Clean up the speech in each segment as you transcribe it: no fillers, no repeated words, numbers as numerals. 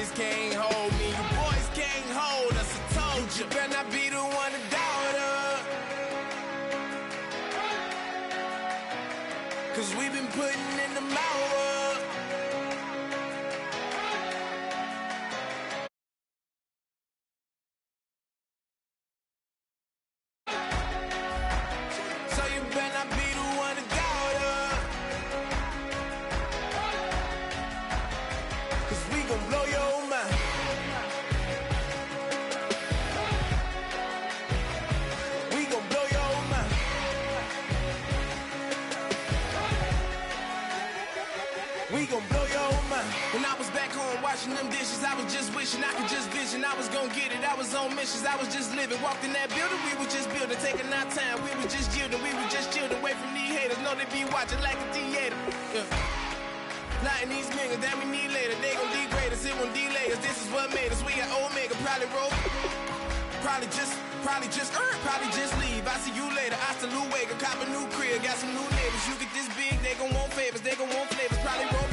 boys can't hold me. You boys can't hold us, I told you. You better not be the one to doubt us. 'Cause we've been putting in the hours. So you better not be the one to doubt us. 'Cause we gon' blow your mind. We gon' blow your mind. We gon' blow your mind. When I was back home washing them dishes, I was just wishing I could just vision. I was gon' get it, I was on missions, I was just living. Walked in that building, we were just building, taking our time. We were just yielding, we were just chilling. Away from these haters, know they be watching like a theater. Yeah. Not in these niggas that we need later. They gon' degrade us, it won't delay us. This is what made us. We got Omega, probably roll. Probably just leave. I see you later. Hasta Luega, cop a new crib, got some new neighbors. You get this big, they gon' want favors, they gon' want flavors. Probably roll.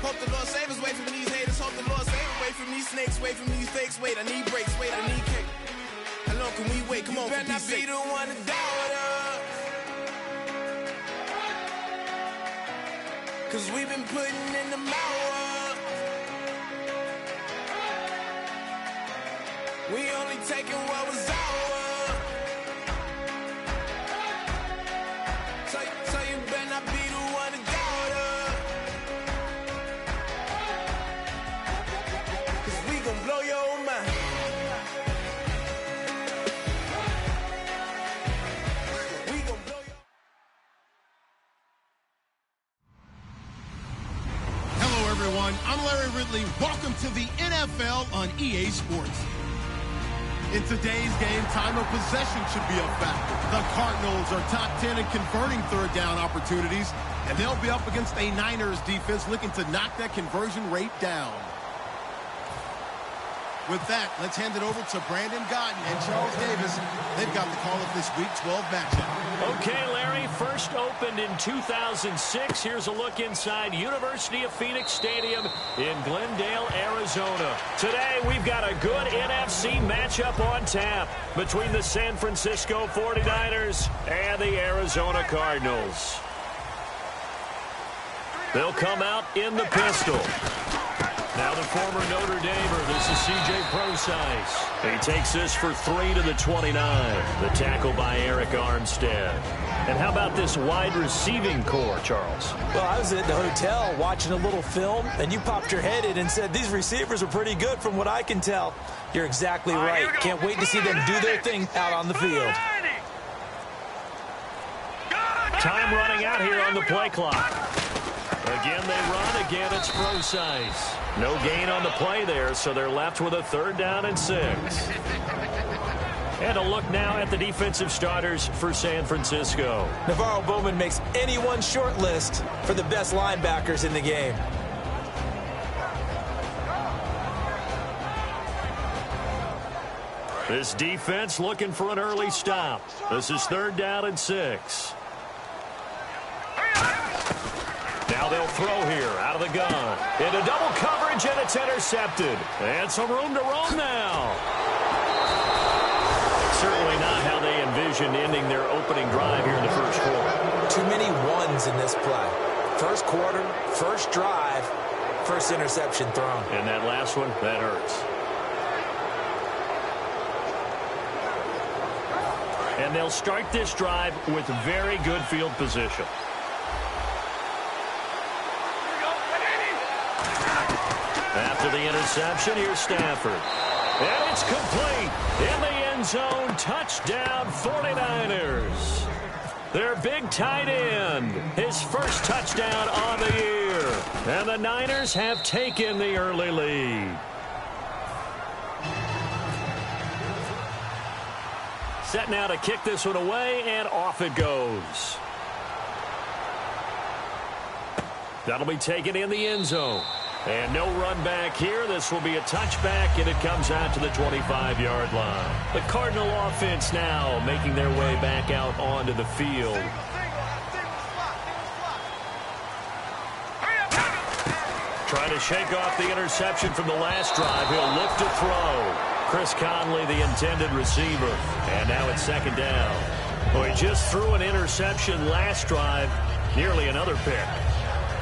Hope the Lord save us, wait from these haters. Hope the Lord save us, wait from these snakes, wait from these fakes. Wait, I need breaks, wait, I need cake. How long can we wait? Come on, better not be the one to doubt us. 'Cause we've been putting in the hours. We only taking what was ours. So you better not be the one to doubt us. 'Cause we gon' blow your mind. We gon' blow your. Hello, everyone. I'm Larry Ridley. Welcome to the NFL on EA Sports. In today's game, time of possession should be a factor. The Cardinals are top 10 in converting third down opportunities, and they'll be up against a Niners defense looking to knock that conversion rate down. With that, let's hand it over to Brandon Gaudin and Charles Davis. They've got the call of this Week 12 matchup. Okay, Larry, first opened in 2006. Here's a look inside University of Phoenix Stadium in Glendale, Arizona. Today, we've got a good NFC matchup on tap between the San Francisco 49ers and the Arizona Cardinals. They'll come out in the pistol. Now the former Notre Damer, this is C.J. Prosise. He takes this for 3 to the 29. The tackle by Eric Armstead. And how about this wide receiving core, Charles? Well, I was at the hotel watching a little film, and you popped your head in and said, these receivers are pretty good from what I can tell. You're exactly right. Can't wait to see them do their thing out on the field. Time running out here on the play clock. Again, they run. Again, it's Prosise. No gain on the play there, so they're left with a 3rd down and 6. And a look now at the defensive starters for San Francisco. NaVorro Bowman makes anyone's short list for the best linebackers in the game. This defense looking for an early stop. This is 3rd down and 6. Now they'll throw here out of the gun. Into double coverage, and it's intercepted. And some room to roam now. Certainly not how they envisioned ending their opening drive here in the first quarter. Too many ones in this play. First quarter, first drive, first interception thrown. And that last one, that hurts. And they'll start this drive with very good field position. After the interception, here's Stafford. And it's complete. In the end zone, touchdown 49ers. Their big tight end, his first touchdown on the year. And the Niners have taken the early lead. Set now to kick this one away, and off it goes. That'll be taken in the end zone. And no run back here. This will be a touchback, and it comes out to the 25-yard line. The Cardinal offense now making their way back out onto the field. Trying to shake off the interception from the last drive. He'll look to throw. Chris Conley, the intended receiver. And now it's second down. Well, he just threw an interception last drive. Nearly another pick.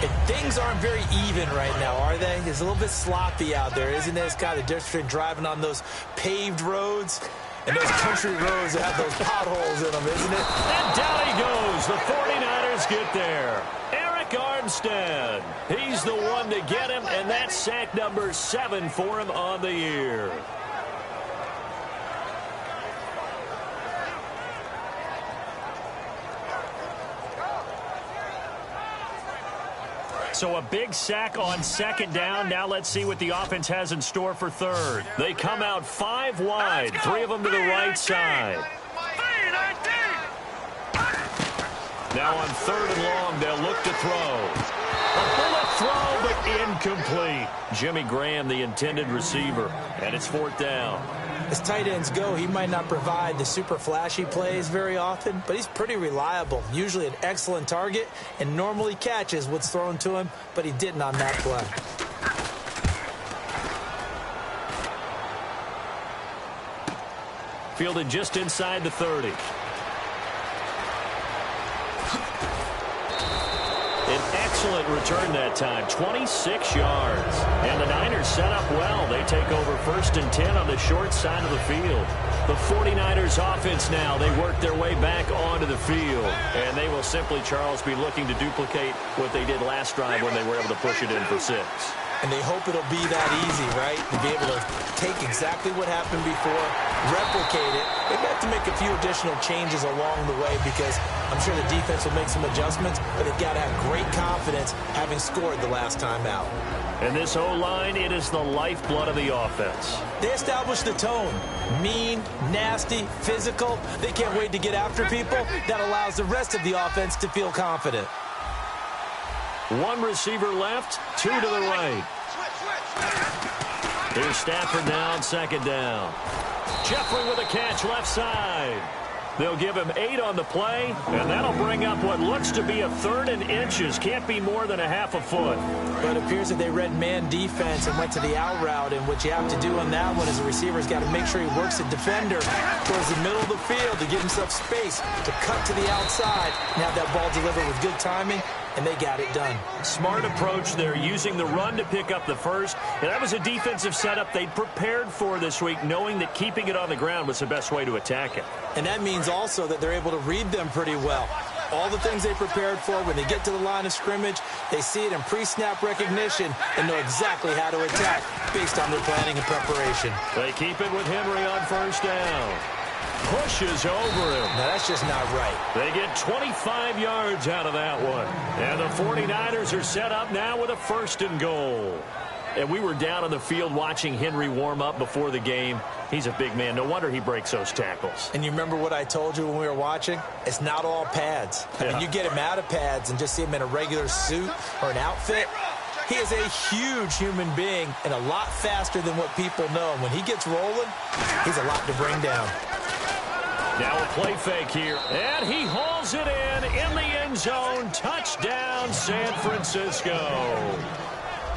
And things aren't very even right now, are they? It's a little bit sloppy out there, isn't it? It's kind of the difference between driving on those paved roads and those country roads that have those potholes in them, isn't it? And down he goes. The 49ers get there. Eric Armstead. He's the one to get him, and that's sack number 7 for him on the year. So a big sack on second down. Now let's see what the offense has in store for third. They come out 5 wide, 3 of them to the right side. Now on third and long, they'll look to throw. A bullet throw, but incomplete. Jimmy Graham, the intended receiver, and it's 4th down. As tight ends go, he might not provide the super flashy plays very often, but he's pretty reliable. Usually an excellent target and normally catches what's thrown to him, but he didn't on that play. Fielded just inside the 30. An excellent return that time, 26 yards. And the Niners set up well. They take over 1st and 10 on the short side of the field. The 49ers offense now, they work their way back onto the field. And they will simply, Charles, be looking to duplicate what they did last drive when they were able to push it in for 6. And they hope it'll be that easy, right? To be able to take exactly what happened before, replicate it. They've got to make a few additional changes along the way because I'm sure the defense will make some adjustments, but they've got to have great confidence having scored the last time out. And this O-line, it is the lifeblood of the offense. They establish the tone. Mean, nasty, physical. They can't wait to get after people. That allows the rest of the offense to feel confident. 1 receiver left, 2 to the right. Here's Stafford now on second down. Jeffrey with a catch left side. They'll give him 8 on the play, and that'll bring up what looks to be a 3rd and inches. Can't be more than a half a foot. But it appears that they read man defense and went to the out route, and what you have to do on that one is the receiver's got to make sure he works the defender towards the middle of the field to give himself space to cut to the outside and have that ball delivered with good timing, and they got it done. Smart approach there, using the run to pick up the first. And that was a defensive setup they'd prepared for this week, knowing that keeping it on the ground was the best way to attack it. And that means also that they're able to read them pretty well. All the things they prepared for, when they get to the line of scrimmage, they see it in pre-snap recognition and know exactly how to attack based on their planning and preparation. They keep it with Henry on 1st down. Pushes over him. Now, that's just not right. They get 25 yards out of that one. And the 49ers are set up now with a 1st and goal. And we were down on the field watching Henry warm up before the game. He's a big man. No wonder he breaks those tackles. And you remember what I told you when we were watching? It's not all pads. I mean, you get him out of pads and just see him in a regular suit or an outfit. He is a huge human being and a lot faster than what people know. And when he gets rolling, he's a lot to bring down. Now a play fake here, and he hauls it in the end zone. Touchdown, San Francisco.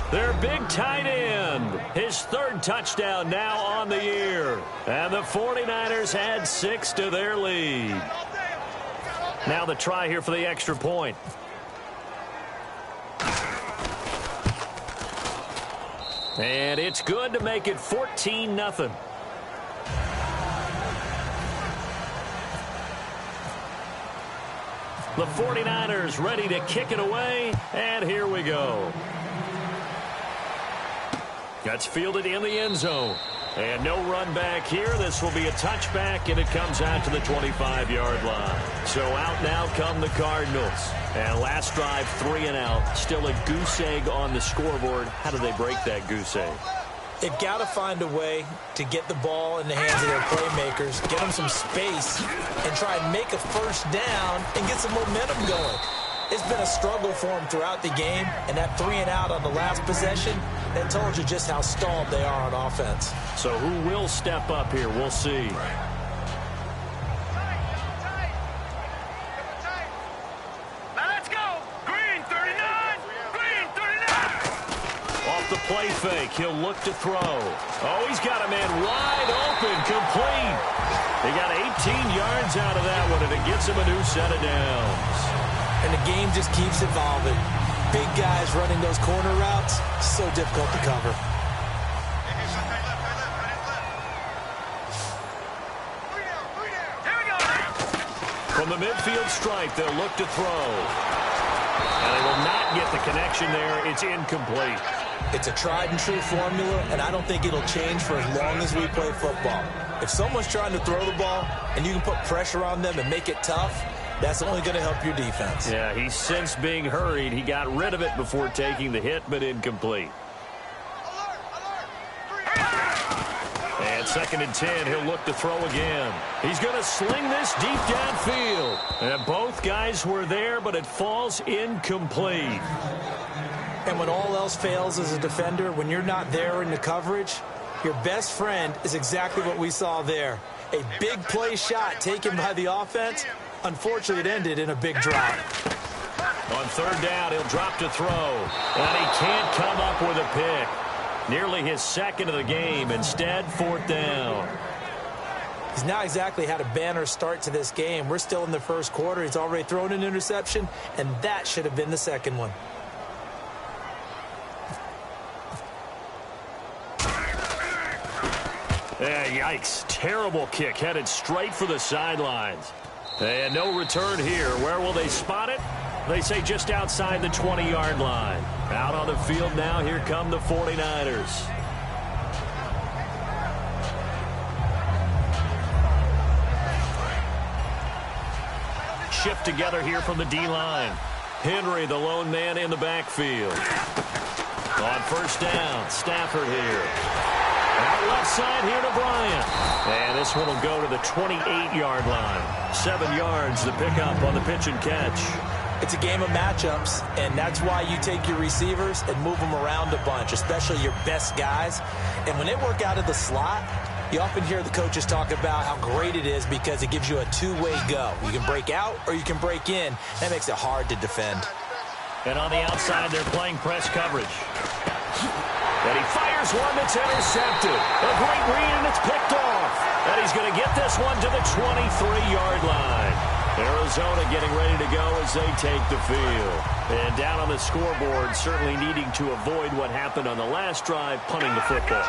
Their big tight end, his 3rd touchdown now on the year. And the 49ers add 6 to their lead. Now the try here for the extra point. And it's good to make it 14-0. The 49ers ready to kick it away, and here we go. That's fielded in the end zone. And no run back here. This will be a touchback, and it comes out to the 25-yard line. So out now come the Cardinals. And last drive, 3 and out. Still a goose egg on the scoreboard. How do they break that goose egg? They've got to find a way to get the ball in the hands of their playmakers, get them some space, and try and make a 1st down and get some momentum going. It's been a struggle for them throughout the game, and that 3 and out on the last possession, that told you just how stalled they are on offense. So who will step up here? We'll see. off the play fake. He'll look to throw. Oh, he's got a man wide open, complete. He got 18 yards out of that one, and it gives him a new set of downs. And the game just keeps evolving. Big guys running those corner routes, so difficult to cover. From the midfield stripe, they'll look to throw. And they will not get the connection there. It's incomplete. It's a tried-and-true formula, and I don't think it'll change for as long as we play football. If someone's trying to throw the ball and you can put pressure on them and make it tough, that's only going to help your defense. Yeah, he's since being hurried. He got rid of it before taking the hit, but incomplete. And 2nd and 10, he'll look to throw again. He's going to sling this deep downfield. And both guys were there, but it falls incomplete. And when all else fails as a defender, when you're not there in the coverage, your best friend is exactly what we saw there. A big play shot taken by the offense. Unfortunately, it ended in a big drop. On 3rd down, he'll drop to throw. And he can't come up with a pick. Nearly his 2nd of the game. Instead, 4th down. He's not exactly had a banner start to this game. We're still in the 1st quarter. He's already thrown an interception, and that should have been the 2nd one. Yikes. Terrible kick headed straight for the sidelines. And no return here. Where will they spot it? They say just outside the 20-yard line. Out on the field now, here come the 49ers. Shift together here from the D-line. Henry, the lone man in the backfield. On 1st down, Stafford here. Out left side here to Bryant. And this one will go to the 28-yard line. 7 yards to pick up on the pitch and catch. It's a game of matchups, and that's why you take your receivers and move them around a bunch, especially your best guys. And when they work out of the slot, you often hear the coaches talk about how great it is because it gives you a two-way go. You can break out or you can break in. That makes it hard to defend. And on the outside, they're playing press coverage. And he fires one that's intercepted. A great read, and it's picked off. And he's going to get this one to the 23-yard line. Arizona getting ready to go as they take the field. And down on the scoreboard, certainly needing to avoid what happened on the last drive, punting the football.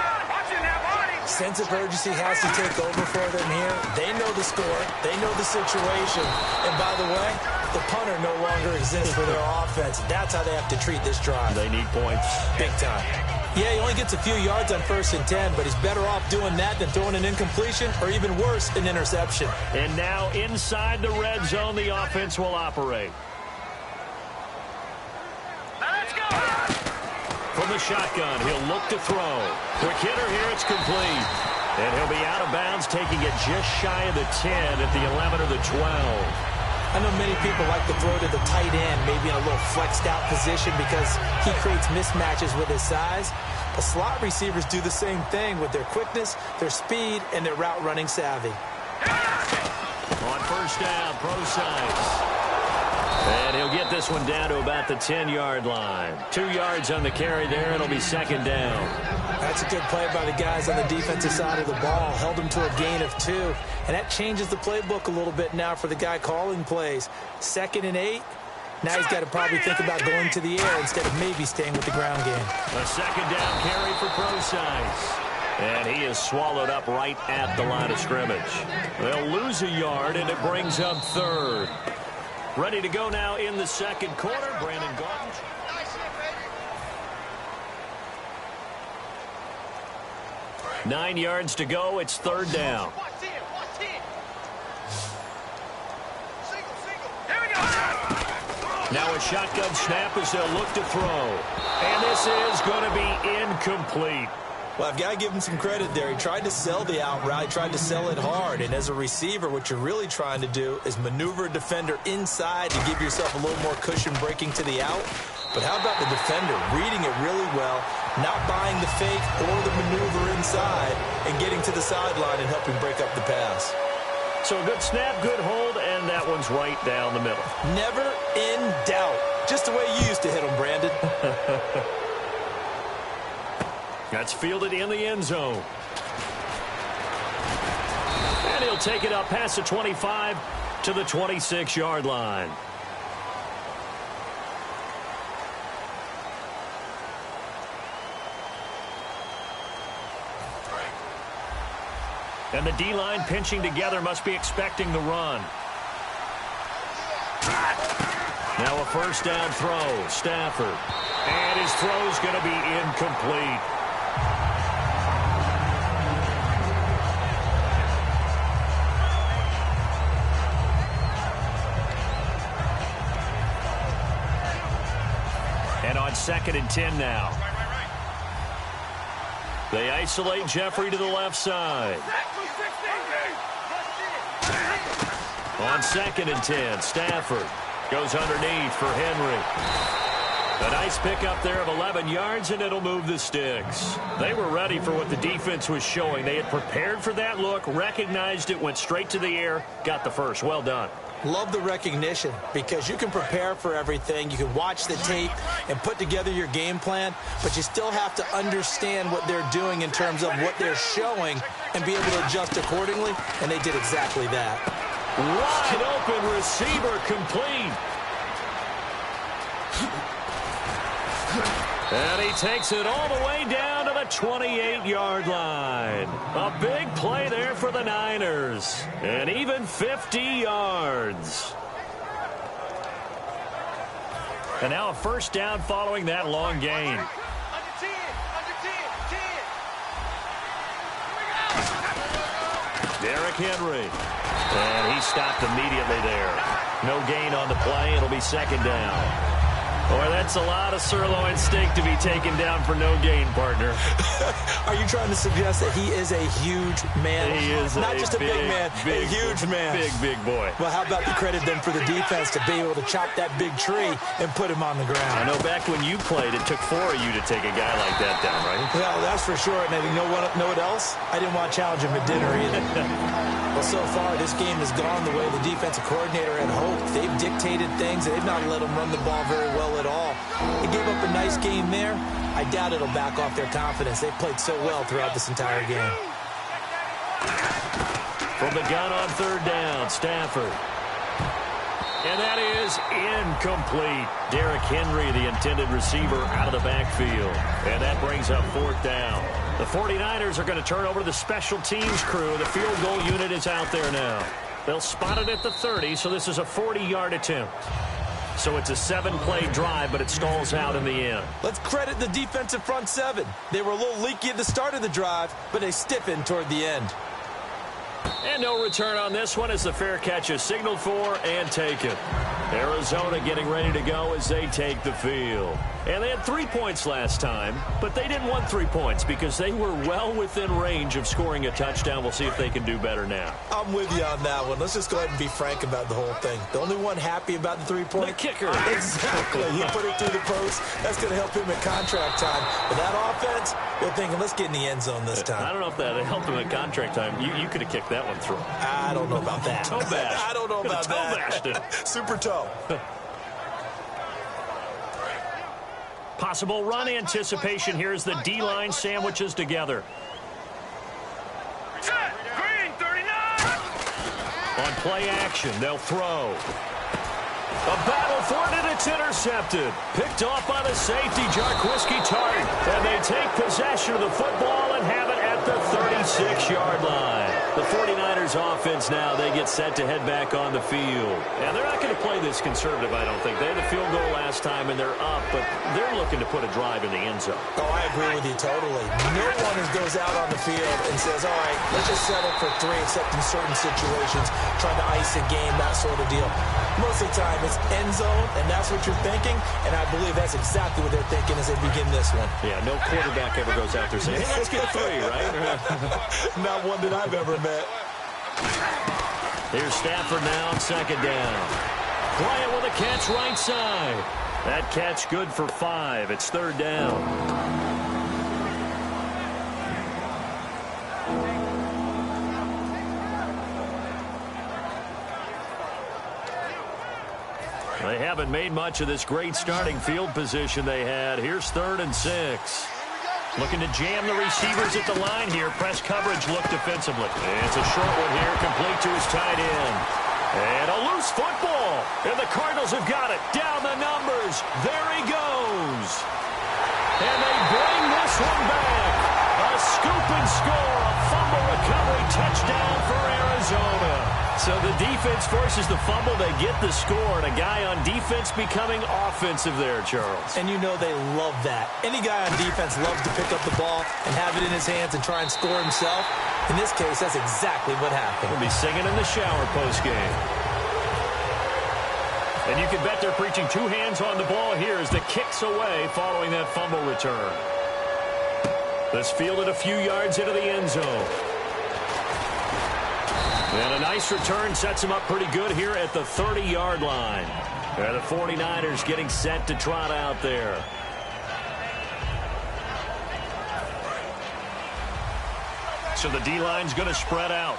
Sense of urgency has to take over for them here. They know the score. They know the situation. And by the way, the punter no longer exists for their offense. That's how they have to treat this drive. They need points. Big time. Yeah, he only gets a few yards on 1st and 10, but he's better off doing that than throwing an incompletion or even worse, an interception. And now inside the red zone, the offense will operate. Let's go! From the shotgun, he'll look to throw. Quick hitter here, it's complete. And he'll be out of bounds, taking it just shy of the 10 at the 11 or the 12. I know many people like to throw to the tight end, maybe in a little flexed out position because he creates mismatches with his size. The slot receivers do the same thing with their quickness, their speed, and their route running savvy. On 1st down, Prosise. And he'll get this one down to about the 10-yard line. 2 yards on the carry there. It'll be 2nd down. That's a good play by the guys on the defensive side of the ball. Held them to a gain of 2. And that changes the playbook a little bit now for the guy calling plays. 2nd and 8. Now he's got to probably think about going to the air instead of maybe staying with the ground game. A 2nd down carry for Prosise. And he is swallowed up right at the line of scrimmage. They'll lose a yard, and it brings up 3rd. Ready to go now in the 2nd quarter. Brandon Gaudin. Nice 9 yards to go. It's 3rd down. Now a shotgun snap as they'll look to throw. And this is going to be incomplete. Well, I've got to give him some credit there. He tried to sell the out route, tried to sell it hard. And as a receiver, what you're really trying to do is maneuver a defender inside to give yourself a little more cushion breaking to the out. But how about the defender reading it really well, not buying the fake or the maneuver inside, and getting to the sideline and helping break up the pass. So a good snap, good hold, and that one's right down the middle. Never in doubt. Just the way you used to hit them, Brandon. That's fielded in the end zone. And he'll take it up past the 25 to the 26-yard line. And the D-line pinching together must be expecting the run. Now a first down throw. Stafford. And his throw's going to be incomplete. And on 2nd and 10 now. They isolate Jeffrey to the left side. On 2nd and 10, Stafford goes underneath for Henry. A nice pickup there of 11 yards, and it'll move the sticks. They were ready for what the defense was showing. They had prepared for that look, recognized it, went straight to the air, got the first. Well done. Love the recognition, because you can prepare for everything. You can watch the tape and put together your game plan, but you still have to understand what they're doing in terms of what they're showing and be able to adjust accordingly, and they did exactly that. Wide open receiver complete. And he takes it all the way down to the 28-yard line. A big play there for the Niners. And even 50 yards. And now a first down following that long gain. Derrick Henry. And he stopped immediately there. No gain on the play. It'll be 2nd down. Boy, that's a lot of sirloin steak to be taken down for no gain, partner. Are you trying to suggest that he is a huge man? He is not just a big man, a huge man. Big boy. Well, how about the credit then for the defense to be able to chop that big tree and put him on the ground? I know back when you played, it took 4 of you to take a guy like that down, right? Well, that's for sure. And you know what else? I didn't want to challenge him at dinner either. Well, so far, this game has gone the way the defensive coordinator had hoped. They've dictated things. They've not let them run the ball very well at all. They gave up a nice game there. I doubt it'll back off their confidence. They played so well throughout this entire game. From the gun on 3rd down, Stafford. And that is incomplete. Derrick Henry, the intended receiver, out of the backfield. And that brings up 4th down. The 49ers are going to turn over to the special teams crew. The field goal unit is out there now. They'll spot it at the 30, so this is a 40-yard attempt. So it's a 7-play drive, but it stalls out in the end. Let's credit the defensive front 7. They were a little leaky at the start of the drive, but they stiffened toward the end. And no return on this one as the fair catch is signaled for and taken. Arizona getting ready to go as they take the field. And they had 3 points last time, but they didn't want 3 points because they were well within range of scoring a touchdown. We'll see if they can do better now. I'm with you on that one. Let's just go ahead and be frank about the whole thing. The only one happy about the 3-point? The kicker. Exactly. He put it through the post. That's going to help him at contract time. But that offense, they're thinking, let's get in the end zone this time. I don't know if that helped him at contract time. You could have kicked that one through. I don't know about that. Toe bash. I don't know about that. Toe bashed it. Super toe. Possible run anticipation here as the D-line sandwiches together. Green 39. On play action, they'll throw. A battle for it, and it's intercepted. Picked off by the safety, Jarquiski Tart. And they take possession of the football and have it at the 36-yard line. The 49ers offense now, they get set to head back on the field. And they're not going to play this conservative, I don't think. They had a field goal last time, and they're up, but they're looking to put a drive in the end zone. Oh, I agree with you totally. No one goes out on the field and says, all right, let's just settle for 3, except in certain situations, trying to ice a game, that sort of deal. Most of the time, it's end zone, and that's what you're thinking, and I believe that's exactly what they're thinking as they begin this one. Yeah, no quarterback ever goes out there saying, hey, let's get 3, right? Not one that I've ever met. Here's Stafford now on 2nd down. Bryant with a catch right side. That catch good for 5. It's 3rd down. They haven't made much of this great starting field position they had. Here's 3rd and 6. Looking to jam the receivers at the line here. Press coverage look defensively. It's a short one here, complete to his tight end. And a loose football. And the Cardinals have got it. Down the numbers. There he goes. And they bring this one back. A scoop and score. A fumble recovery touchdown for Arizona. So the defense forces the fumble. They get the score. And a guy on defense becoming offensive there, Charles. And you know they love that. Any guy on defense loves to pick up the ball and have it in his hands and try and score himself. In this case, that's exactly what happened. We'll be singing in the shower postgame. And you can bet they're preaching two hands on the ball here as the kick's away following that fumble return. This fielded a few yards into the end zone. And a nice return sets him up pretty good here at the 30-yard line. And the 49ers getting set to trot out there. So the D-line's going to spread out.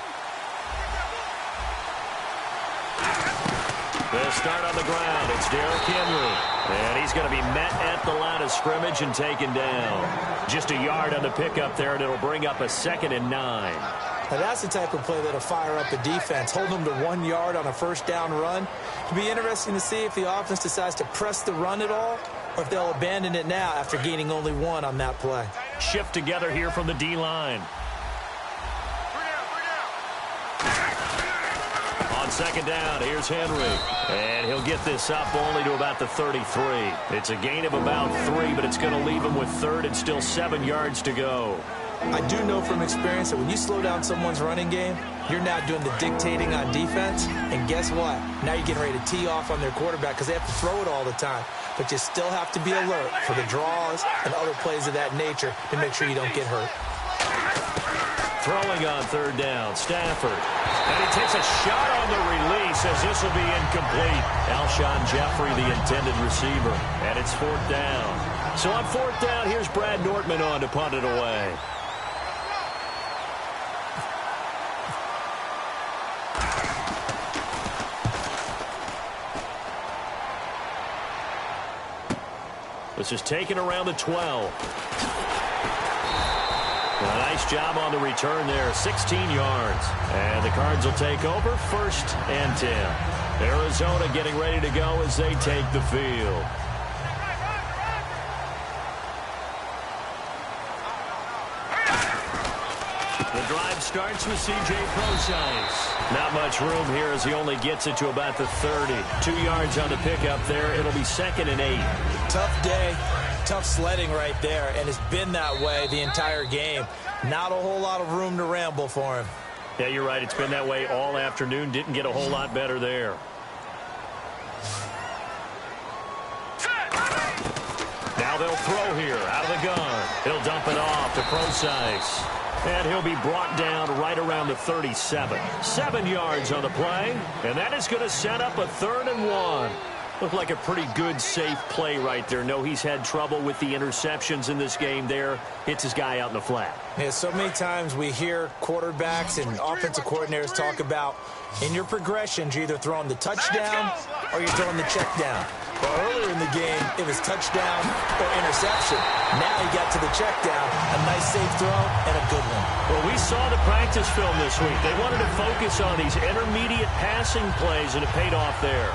They'll start on the ground. It's Derrick Henry. And he's going to be met at the line of scrimmage and taken down. Just a yard on the pickup there, and it'll bring up a 2nd and 9. Now that's the type of play that'll fire up the defense. Hold them to 1 yard on a first down run. It'll be interesting to see if the offense decides to press the run at all or if they'll abandon it now after gaining only 1 on that play. Shift together here from the D-line. On 2nd down, here's Henry. And he'll get this up only to about the 33. It's a gain of about 3, but it's going to leave him with 3rd and still 7 yards to go. I do know from experience that when you slow down someone's running game, you're now doing the dictating on defense. And guess what? Now you're getting ready to tee off on their quarterback because they have to throw it all the time. But you still have to be alert for the draws and other plays of that nature to make sure you don't get hurt. Throwing on 3rd down, Stafford. And he takes a shot on the release as this will be incomplete. Alshon Jeffrey, the intended receiver. And it's 4th down. So on 4th down, here's Brad Nortman on to punt it away. This is taken around the 12. A nice job on the return there, 16 yards. And the Cards will take over 1st and 10. Arizona getting ready to go as they take the field. The drive starts with C.J. Prosise. Not much room here as he only gets it to about the 30. 2 yards on the pickup there. It'll be 2nd and 8. Tough day. Tough sledding right there, and it's been that way the entire game. Not a whole lot of room to ramble for him. Yeah, you're right. It's been that way all afternoon. Didn't get a whole lot better there. Now they'll throw here out of the gun. He'll dump it off to Prosise. And he'll be brought down right around the 37. 7 yards on the play, and that is going to set up a 3rd and 1. Looked like a pretty good, safe play right there. No, he's had trouble with the interceptions in this game there. Hits his guy out in the flat. Yeah, so many times we hear quarterbacks and offensive coordinators talk about in your progressions, you're either throwing the touchdown or you're throwing the check down. Well, earlier in the game, it was touchdown or interception. Now he got to the check down, a nice safe throw, and a good one. Well, we saw the practice film this week. They wanted to focus on these intermediate passing plays, and it paid off there.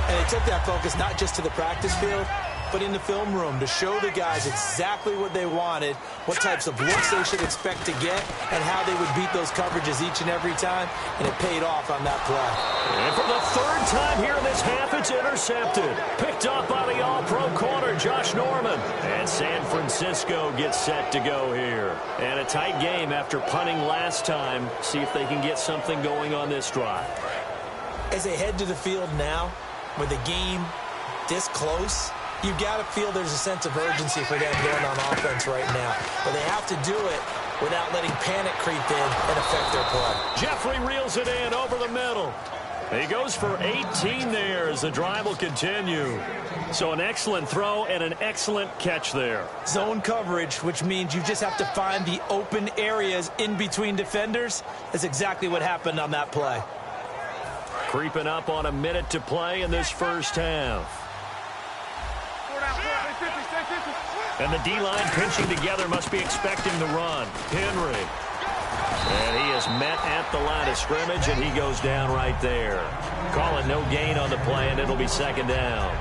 And they took that focus not just to the practice field, but in the film room to show the guys exactly what they wanted, what types of looks they should expect to get, and how they would beat those coverages each and every time, and it paid off on that play. And for the 3rd time here in this half, it's intercepted. Picked up by the all-pro corner, Josh Norman. And San Francisco gets set to go here. And a tight game after punting last time. See if they can get something going on this drive. As they head to the field now, with the game this close, you've got to feel there's a sense of urgency for them going on offense right now. But they have to do it without letting panic creep in and affect their play. Jeffrey reels it in over the middle. He goes for 18 there as the drive will continue. So an excellent throw and an excellent catch there. Zone coverage, which means you just have to find the open areas in between defenders. That's exactly what happened on that play. Creeping up on a minute to play in this first half. And the D-line pinching together must be expecting the run. Henry. And he is met at the line of scrimmage, and he goes down right there. Call it no gain on the play, and it'll be second down.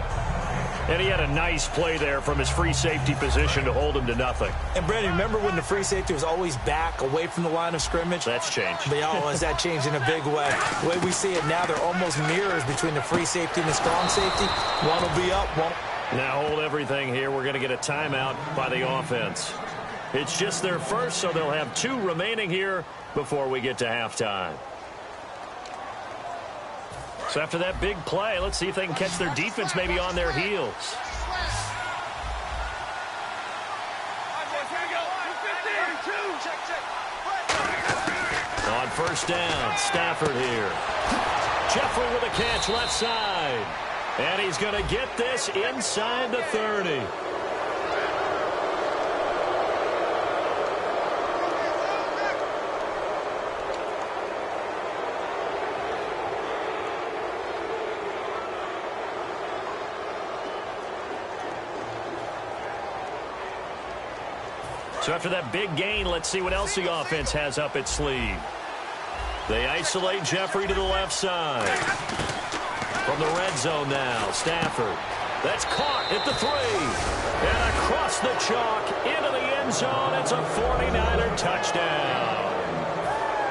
And he had a nice play there from his free safety position to hold him to nothing. And, Brandon, remember when the free safety was always back away from the line of scrimmage? That's changed. But has that changed in a big way? The way we see it now, they're almost mirrors between the free safety and the strong safety. One will be up, one. Now hold everything here. We're going to get a timeout by the offense. It's just their first, so they'll have 2 remaining here before we get to halftime. So after that big play, let's see if they can catch their defense maybe on their heels. On first down, Stafford here. Jeffrey with a catch left side. And he's going to get this inside the 30. So after that big gain, let's see what else the offense has up its sleeve. They isolate Jeffrey to the left side. From the red zone now, Stafford. That's caught at the 3. And across the chalk into the end zone. It's a 49er touchdown.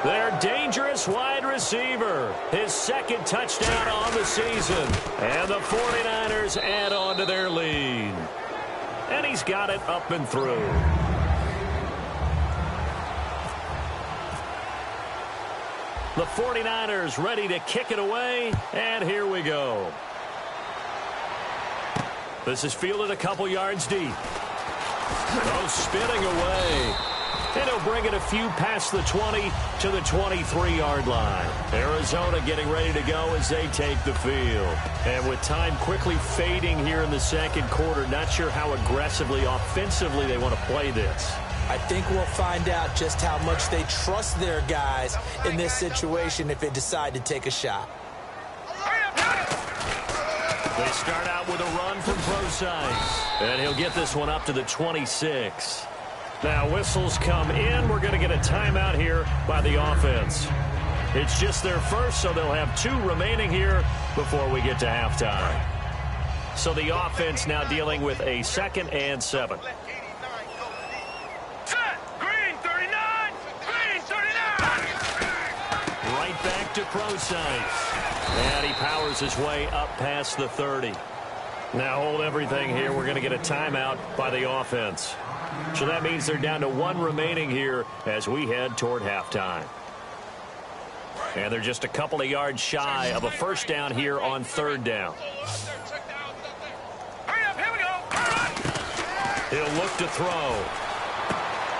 Their dangerous wide receiver. His second touchdown on the season. And the 49ers add on to their lead. And he's got it up and through. The 49ers ready to kick it away, and here we go. This is fielded a couple yards deep. Oh, spinning away. And he'll bring it a few past the 20 to the 23-yard line. Arizona getting ready to go as they take the field. And with time quickly fading here in the second quarter, not sure how aggressively, offensively they want to play this. I think we'll find out just how much they trust their guys in this situation if they decide to take a shot. They start out with a run from Prosise. And he'll get this one up to the 26. Now whistles come in. We're going to get a timeout here by the offense. It's just their first, so they'll have 2 remaining here before we get to halftime. So the offense now dealing with a 2nd and 7. Back to Prosise. And he powers his way up past the 30. Now hold everything here. We're going to get a timeout by the offense. So that means they're down to 1 remaining here as we head toward halftime. And they're just a couple of yards shy of a first down here on 3rd down. He'll look to throw.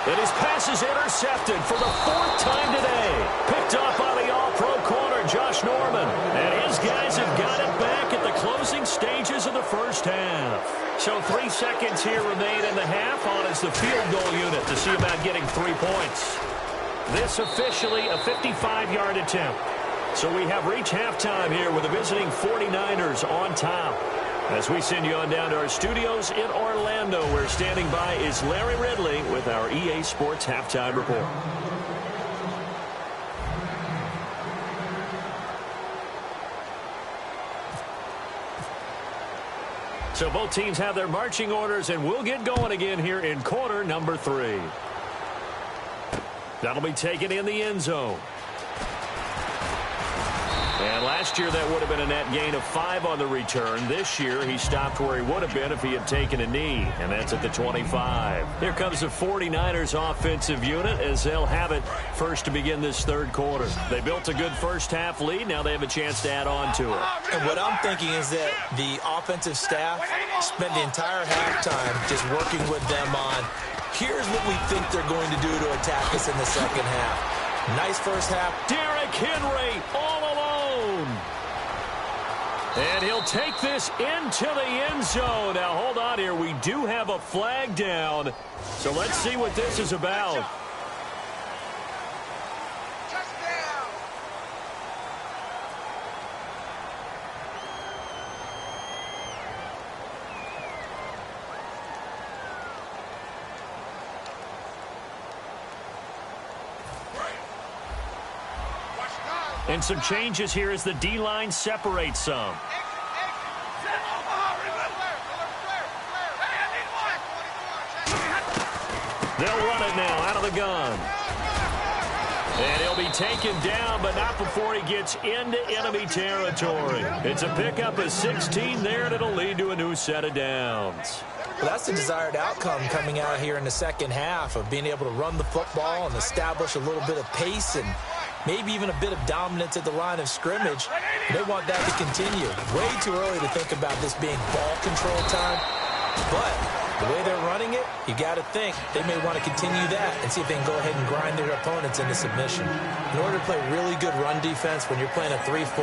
And his pass is intercepted for the 4th time today. Picked off by the all-pro corner, Josh Norman. And his guys have got it back at the closing stages of the first half. So 3 seconds here remain in the half on as the field goal unit to see about getting 3 points. This officially a 55-yard attempt. So we have reached halftime here with the visiting 49ers on top. As we send you on down to our studios in Orlando, where standing by is Larry Ridley with our EA Sports Halftime Report. So both teams have their marching orders, and we'll get going again here in quarter number 3. That'll be taken in the end zone. And last year, that would have been a net gain of 5 on the return. This year, he stopped where he would have been if he had taken a knee, and that's at the 25. Here comes the 49ers offensive unit as they'll have it first to begin this 3rd quarter. They built a good first-half lead. Now they have a chance to add on to it. And what I'm thinking is that the offensive staff spent the entire halftime just working with them on, here's what we think they're going to do to attack us in the second half. Nice first half. Derrick Henry all alone. And he'll take this into the end zone. Now, hold on here. We do have a flag down. So let's see what this is about. And some changes here as the D-line separates some. They'll run it now out of the gun. And he'll be taken down, but not before he gets into enemy territory. It's a pickup of 16 there, and it'll lead to a new set of downs. Well, that's the desired outcome coming out here in the second half of being able to run the football and establish a little bit of pace and maybe even a bit of dominance at the line of scrimmage. They want that to continue. Way too early to think about this being ball control time, but the way they're running it, you got to think they may want to continue that and see if they can go ahead and grind their opponents into submission. In order to play really good run defense when you're playing a 3-4,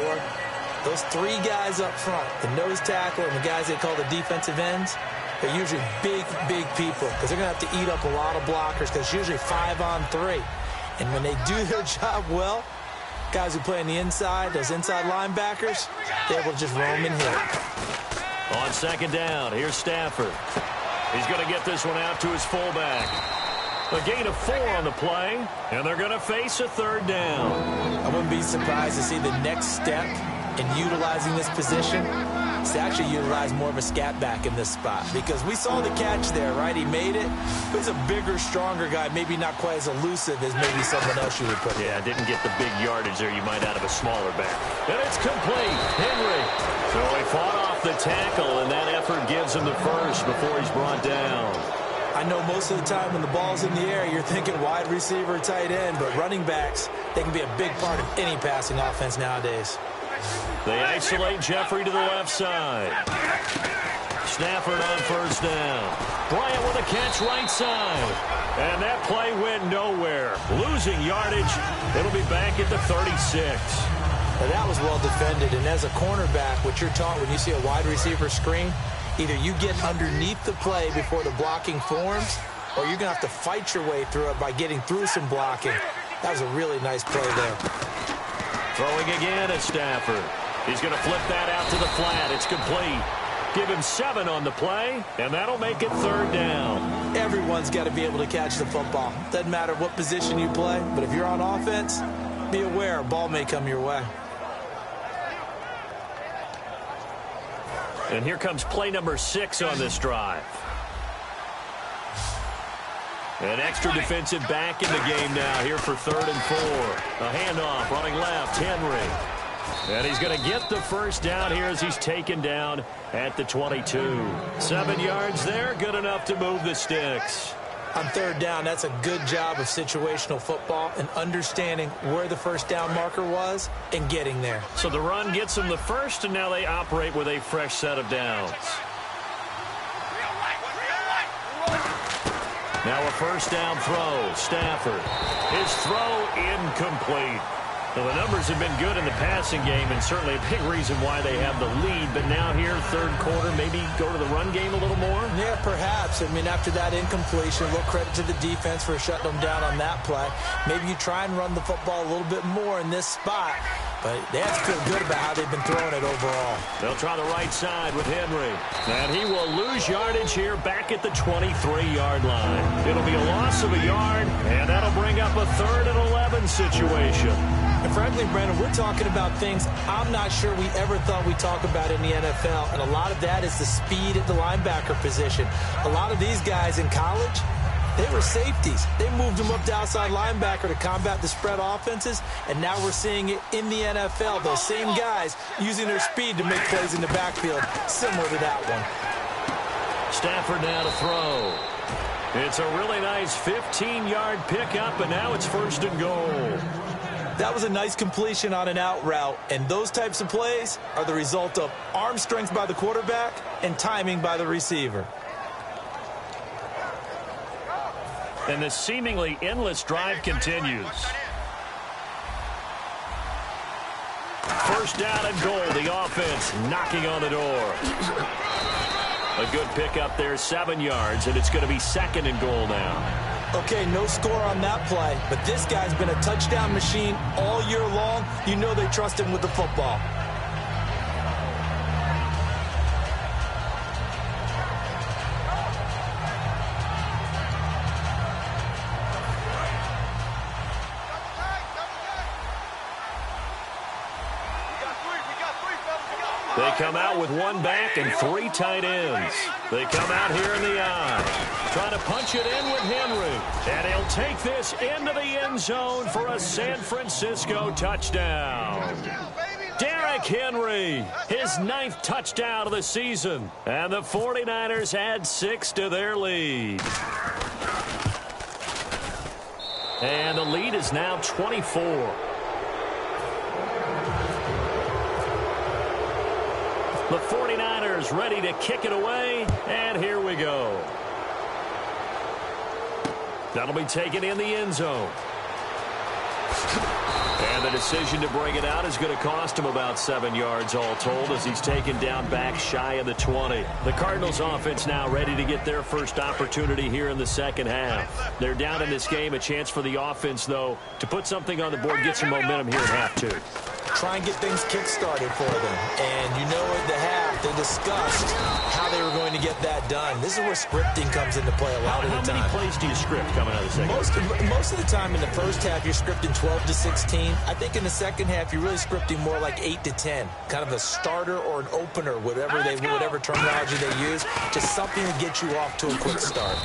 those three guys up front, the nose tackle and the guys they call the defensive ends, they're usually big, big people because they're going to have to eat up a lot of blockers because it's usually 5-on-3. And when they do their job well, guys who play on the inside, those inside linebackers, they're able to just roam and hit. On second down, here's Stafford. He's going to get this one out to his fullback. A gain of 4 on the play, and they're going to face a third down. I wouldn't be surprised to see the next step in utilizing this position is to actually utilize more of a scat back in this spot because we saw the catch there, right? He made it. He's a bigger, stronger guy, maybe not quite as elusive as maybe someone else you would put there. Yeah, didn't get the big yardage there you might out of a smaller back. And it's complete. Henry. So he fought off the tackle, and that effort gives him the first before he's brought down. I know most of the time when the ball's in the air, you're thinking wide receiver, tight end, but running backs, they can be a big part of any passing offense nowadays. They isolate Jeffrey to the left side. Stafford on first down. Bryant with a catch right side. And that play went nowhere. Losing yardage. It'll be back at the 36. Now that was well defended, and as a cornerback, what you're taught when you see a wide receiver screen, either you get underneath the play before the blocking forms, or you're going to have to fight your way through it by getting through some blocking. That was a really nice play there. Throwing again at Stafford. He's going to flip that out to the flat. It's complete. Give him 7 on the play, and that'll make it third down. Everyone's got to be able to catch the football. Doesn't matter what position you play, but if you're on offense, be aware a ball may come your way. And here comes play number 6 on this drive. An extra defensive back in the game now here for 3rd and 4. A handoff running left, Henry. And he's going to get the first down here as he's taken down at the 22. 7 yards there, good enough to move the sticks. On 3rd down, that's a good job of situational football and understanding where the first down marker was and getting there. So the run gets them the first, and now they operate with a fresh set of downs. Now a first down throw. Stafford. His throw incomplete. Well, the numbers have been good in the passing game, and certainly a big reason why they have the lead. But now here, 3rd quarter, maybe go to the run game a little more? Yeah, perhaps. I mean, after that incompletion, a little credit to the defense for shutting them down on that play. Maybe you try and run the football a little bit more in this spot. But they have to feel good about how they've been throwing it overall. They'll try the right side with Henry. And he will lose yardage here back at the 23-yard line. It'll be a loss of a yard, and that'll bring up a 3rd and 11 situation. And frankly, Brandon, we're talking about things I'm not sure we ever thought we'd talk about in the NFL. And a lot of that is the speed at the linebacker position. A lot of these guys in college, they were safeties. They moved them up to outside linebacker to combat the spread offenses, and now we're seeing it in the NFL. Those same guys using their speed to make plays in the backfield, similar to that one. Stafford now to throw. It's a really nice 15-yard pickup, and now it's 1st and goal. That was a nice completion on an out route, and those types of plays are the result of arm strength by the quarterback and timing by the receiver. And the seemingly endless drive continues. First down and goal. The offense knocking on the door. A good pickup there, 7 yards, and it's going to be 2nd and goal now. Okay, no score on that play, but this guy's been a touchdown machine all year long. You know they trust him with the football. They come out with one back and 3 tight ends. They come out here in the I. Trying to punch it in with Henry. And he'll take this into the end zone for a San Francisco touchdown. Derrick Henry, his 9th touchdown of the season. And the 49ers add 6 to their lead. And the lead is now 24. The 49ers ready to kick it away, and here we go. That'll be taken in the end zone. And the decision to bring it out is going to cost him about 7 yards all told as he's taken down back shy of the 20. The Cardinals offense now ready to get their first opportunity here in the second half. They're down in this game. A chance for the offense, though, to put something on the board, get some momentum here in half 2. Try and get things kick-started for them. And you know at the half, they discussed how they were going to get that done. This is where scripting comes into play a lot of the time. How many plays do you script coming out of the second? Most of the time in the first half, you're scripting 12 to 16. I think in the second half, you're really scripting more like 8 to 10. Kind of a starter or an opener, whatever terminology they use. Just something to get you off to a quick start.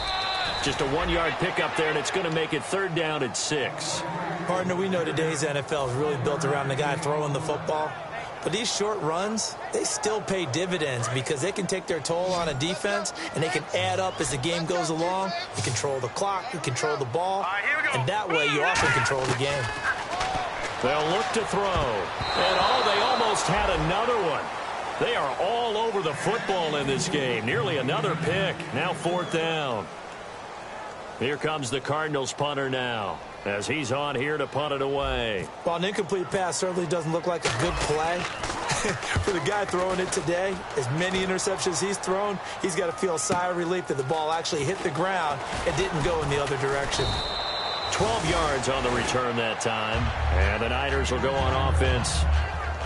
Just a 1-yard pickup there, and it's going to make it 3rd down and 6. Partner, we know today's NFL is really built around the guy throwing the football. But these short runs, they still pay dividends because they can take their toll on a defense, and they can add up as the game goes along. You control the clock, you control the ball, and that way you also control the game. They'll look to throw. And, they almost had another one. They are all over the football in this game. Nearly another pick. Now 4th down. Here comes the Cardinals punter now as he's on here to punt it away. Well, an incomplete pass certainly doesn't look like a good play. For the guy throwing it today, as many interceptions he's thrown, he's got to feel a sigh of relief that the ball actually hit the ground and didn't go in the other direction. 12 yards on the return that time. And the Niners will go on offense.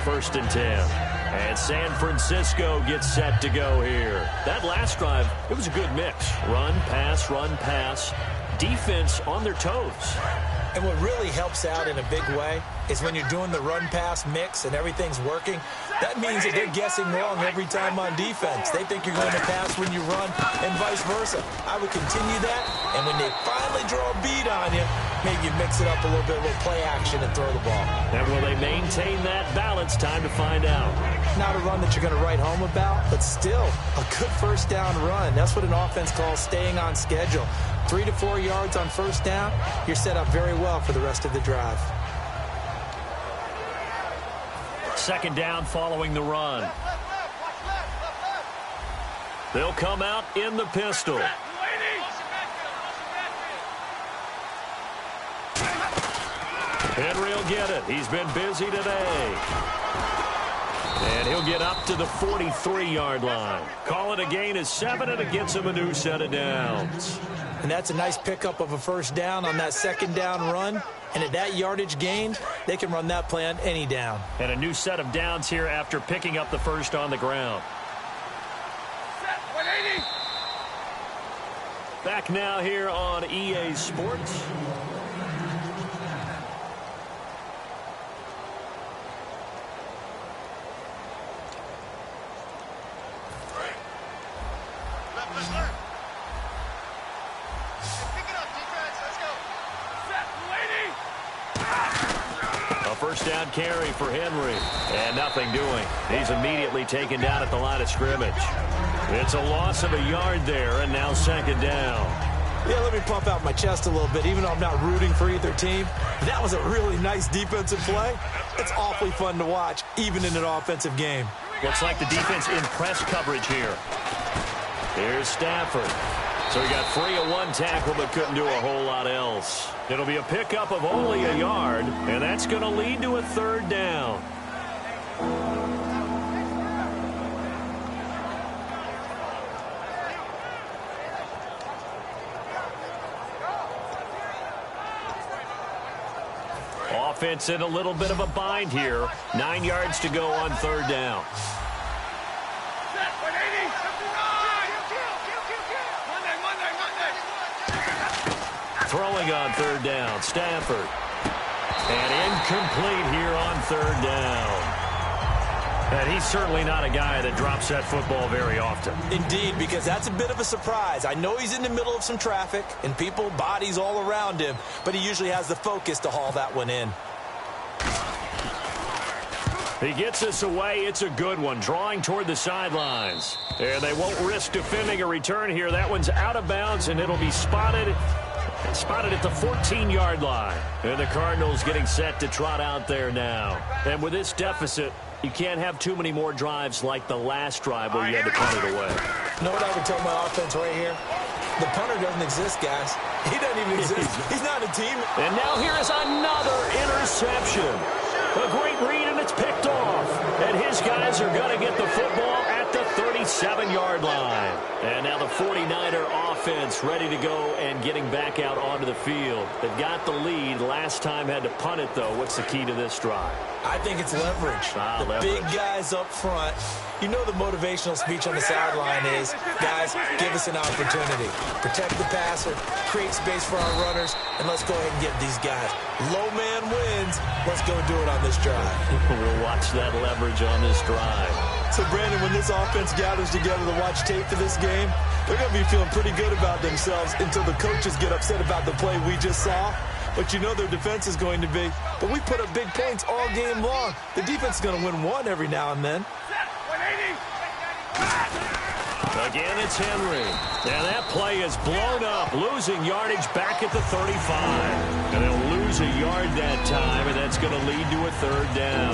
1st and 10. And San Francisco gets set to go here. That last drive, it was a good mix. Run, pass. Defense on their toes. And what really helps out in a big way is when you're doing the run-pass mix and everything's working, that means that they're guessing wrong every time on defense. They think you're going to pass when you run and vice versa. I would continue that, and when they finally draw a beat on you, maybe you mix it up a little bit, a little play action and throw the ball. And will they maintain that balance? Time to find out. Not a run that you're going to write home about, but still a good 1st down run. That's what an offense calls staying on schedule. 3 to 4 yards on 1st down, you're set up very well for the rest of the drive. 2nd down following the run. They'll come out in the pistol. Henry will get it. He's been busy today. And he'll get up to the 43-yard line. Call it a gain of 7, and it gets him a new set of downs. And that's a nice pickup of a 1st down on that 2nd down run. And at that yardage gained, they can run that play on any down. And a new set of downs here after picking up the 1st on the ground. Back now here on EA Sports. First down carry for Henry. And nothing doing. He's immediately taken down at the line of scrimmage. It's a loss of a yard there, and now 2nd down. Yeah, let me pump out my chest a little bit, even though I'm not rooting for either team. That was a really nice defensive play. It's awfully fun to watch, even in an offensive game. Looks like the defense in press coverage here. Here's Stafford. So he got free of 1 tackle, but couldn't do a whole lot else. It'll be a pickup of only a yard, and that's going to lead to a 3rd down. Offense in a little bit of a bind here. 9 yards to go on 3rd down. Throwing on 3rd down, Stafford. And incomplete here on 3rd down. And he's certainly not a guy that drops that football very often. Indeed, because that's a bit of a surprise. I know he's in the middle of some traffic and people, bodies all around him, but he usually has the focus to haul that one in. He gets us away. It's a good one, drawing toward the sidelines. And they won't risk defending a return here. That one's out of bounds, and it'll be spotted at the 14-yard line. And the Cardinals getting set to trot out there now. And with this deficit, you can't have too many more drives like the last drive where you had to punt it away. You know what I would tell my offense right here? The punter doesn't exist, guys. He doesn't even exist. He's not a team. And now here is another interception. A great read, and it's picked off. And his guys are going to get the football at the 37-yard line. And now the 49er offense ready to go and getting back out onto the field. They've got the lead. Last time had to punt it, though. What's the key to this drive? I think it's leverage. The big guys up front. You know the motivational speech on the sideline is, guys, give us an opportunity. Protect the passer, create space for our runners, and let's go ahead and get these guys. Low man wins. Let's go do it on this drive. We'll watch that leverage on this drive. So, Brandon, when this offense gathers together to watch tape for this game, they're going to be feeling pretty good about themselves until the coaches get upset about the play we just saw. But you know their defense is going to be. But we put up big points all game long. The defense is going to win one every now and then. Again, it's Henry. And that play is blown up, losing yardage back at the 35. And they'll lose a yard that time, and that's going to lead to a third down.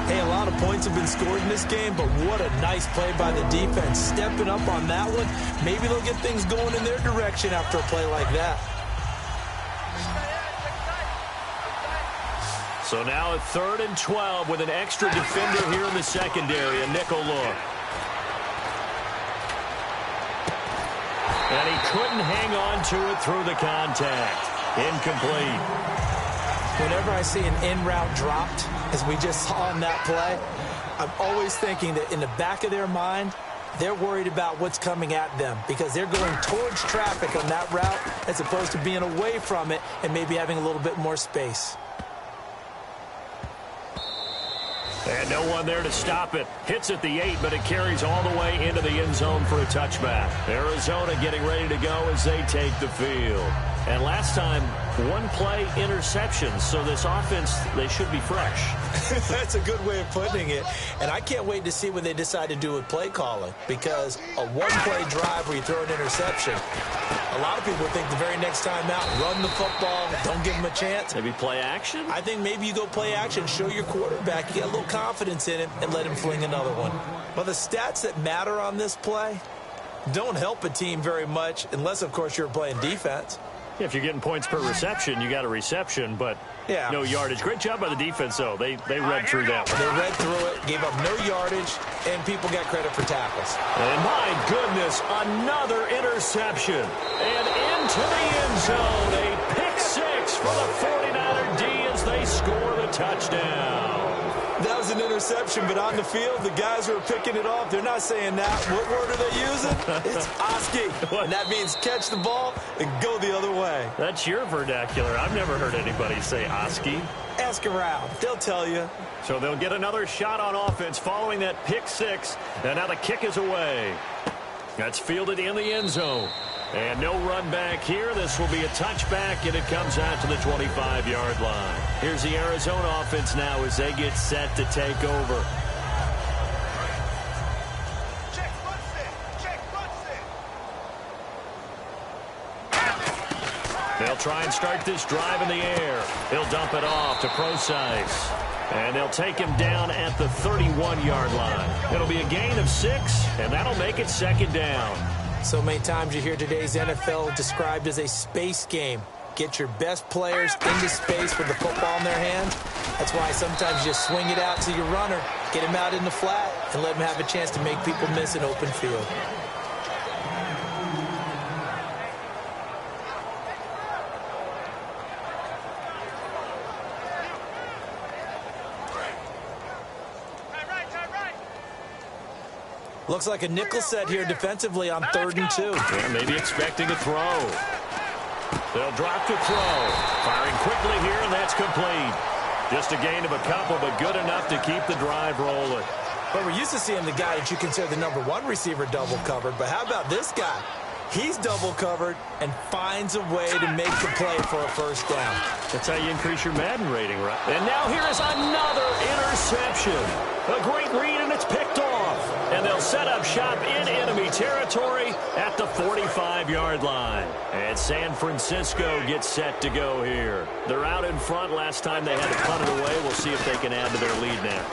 Hey, a lot of points have been scored in this game, but what a nice play by the defense. Stepping up on that one. Maybe they'll get things going in their direction after a play like that. So now at 3rd and 12 with an extra defender here in the secondary, a nickel look. And he couldn't hang on to it through the contact. Incomplete. Whenever I see an in route dropped, as we just saw on that play, I'm always thinking that in the back of their mind, they're worried about what's coming at them because they're going towards traffic on that route as opposed to being away from it and maybe having a little bit more space. And no one there to stop it. Hits at the 8, but it carries all the way into the end zone for a touchback. Arizona getting ready to go as they take the field. And last time, one play interceptions, so this offense, they should be fresh. That's a good way of putting it. And I can't wait to see what they decide to do with play calling, because a one-play drive where you throw an interception, a lot of people think the very next time out, run the football, don't give them a chance. Maybe play action? I think maybe you go play action, show your quarterback, you get a little confidence in him, and let him fling another one. But the stats that matter on this play don't help a team very much, unless, of course, you're playing defense. If you're getting points per reception, you got a reception, but no yardage. Great job by the defense, though. They read through that one. They read through it, gave up no yardage, and people got credit for tackles. And my goodness, another interception. And into the end zone, a pick six for the 49er D as they score the touchdown. That was an interception, but on the field, the guys who are picking it off, they're not saying that. What word are they using? It's Oski. And that means catch the ball and go the other way. That's your vernacular. I've never heard anybody say Oski. Ask around. They'll tell you. So they'll get another shot on offense following that pick six. And now the kick is away. That's fielded in the end zone. And no run back here. This will be a touchback, and it comes out to the 25-yard line. Here's the Arizona offense now as they get set to take over. They'll try and start this drive in the air. He'll dump it off to Procise. And they'll take him down at the 31-yard line. It'll be a gain of 6, and that'll make it 2nd down. So many times you hear today's NFL described as a space game. Get your best players into space with the football in their hand. That's why sometimes you just swing it out to your runner, get him out in the flat, and let him have a chance to make people miss an open field. Looks like a nickel set here defensively on 3rd and 2. Yeah, maybe expecting a throw. They'll drop to throw. Firing quickly here, and that's complete. Just a gain of a couple, but good enough to keep the drive rolling. But we're used to seeing the guy that you consider the #1 receiver double covered. But how about this guy? He's double covered and finds a way to make the play for a first down. That's how you increase your Madden rating, right? And now here is another interception. A great read, and it's picked off. And they'll set up shop in enemy territory at the 45-yard line. And San Francisco gets set to go here. They're out in front. Last time they had to punt it away. We'll see if they can add to their lead now.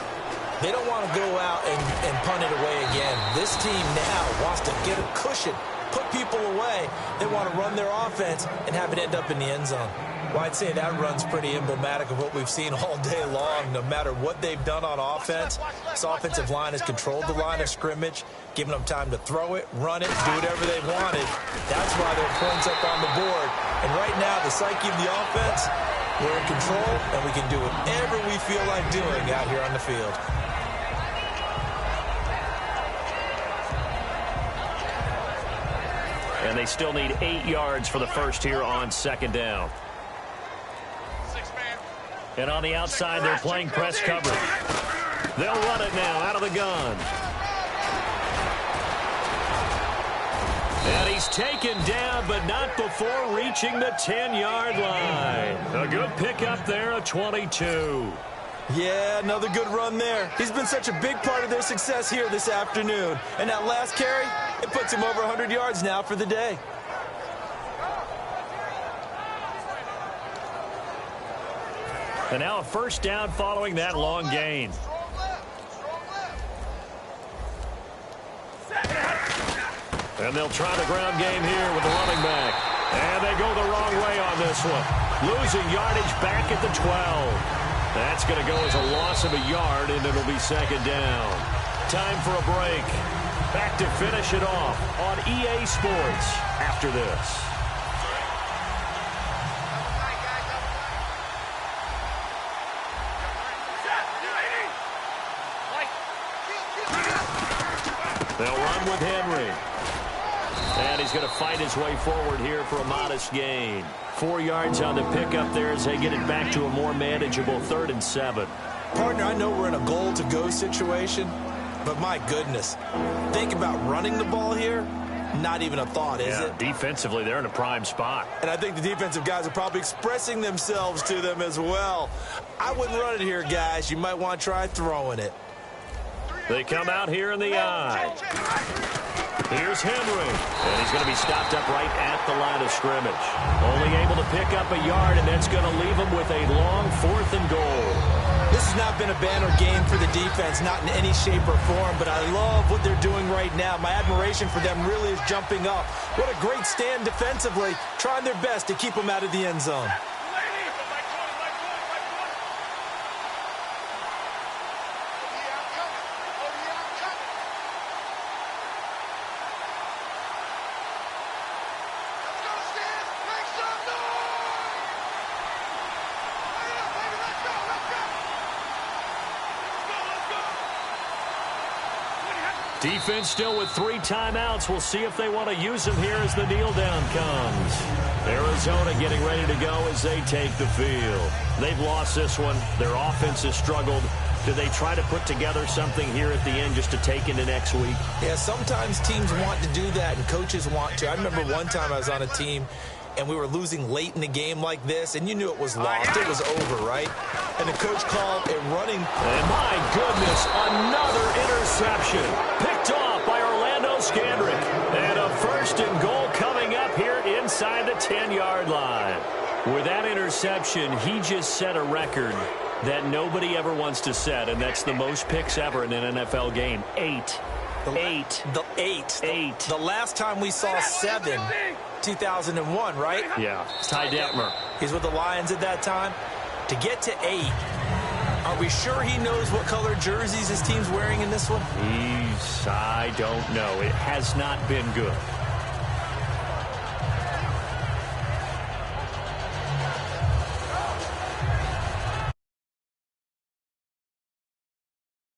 They don't want to go out and punt it away again. This team now wants to get a cushion, put people away. They want to run their offense and have it end up in the end zone. Well, I'd say that run's pretty emblematic of what we've seen all day long. No matter what they've done on offense, this offensive line has controlled the line of scrimmage, giving them time to throw it, run it, do whatever they wanted. That's why their points up on the board. And right now, the psyche of the offense, we're in control, and we can do whatever we feel like doing out here on the field. And they still need 8 yards for the first here on second down. And on the outside, they're playing press coverage. They'll run it now out of the gun. And he's taken down, but not before reaching the 10-yard line. A good pickup there, a 22. Yeah, another good run there. He's been such a big part of their success here this afternoon. And that last carry, it puts him over 100 yards now for the day. And now a first down following that long gain. And they'll try the ground game here with the running back. And they go the wrong way on this one. Losing yardage back at the 12. That's going to go as a loss of a yard, and it'll be second down. Time for a break. Back to finish it off on EA Sports after this. They'll run with Henry. And he's going to fight his way forward here for a modest gain. 4 yards on the pickup there as they get it back to a more manageable 3rd and 7. Partner, I know we're in a goal-to-go situation, but my goodness, think about running the ball here. Not even a thought, is it? Defensively, they're in a prime spot. And I think the defensive guys are probably expressing themselves to them as well. I wouldn't run it here, guys. You might want to try throwing it. They come out here in the eye. Here's Henry. And he's going to be stopped up right at the line of scrimmage. Only able to pick up a yard, and that's going to leave him with a long 4th and goal. This has not been a banner game for the defense, not in any shape or form, but I love what they're doing right now. My admiration for them really is jumping up. What a great stand defensively, trying their best to keep them out of the end zone. Defense still with 3 timeouts. We'll see if they want to use them here as the kneel down comes. Arizona getting ready to go as they take the field. They've lost this one. Their offense has struggled. Do they try to put together something here at the end just to take into next week? Yeah, sometimes teams want to do that and coaches want to. I remember one time I was on a team and we were losing late in the game like this, and you knew it was lost. It was over, right? And the coach called a running. And my goodness, another interception. Picked off by Orlando Scandrick. And a 1st and goal coming up here inside the 10-yard line. With that interception, he just set a record that nobody ever wants to set, and that's the most picks ever in an NFL game. 8. The last time we saw 7, 2001, right? Yeah, Ty Detmer. He's with the Lions at that time. To get to 8, are we sure he knows what color jerseys his team's wearing in this one? I don't know. It has not been good.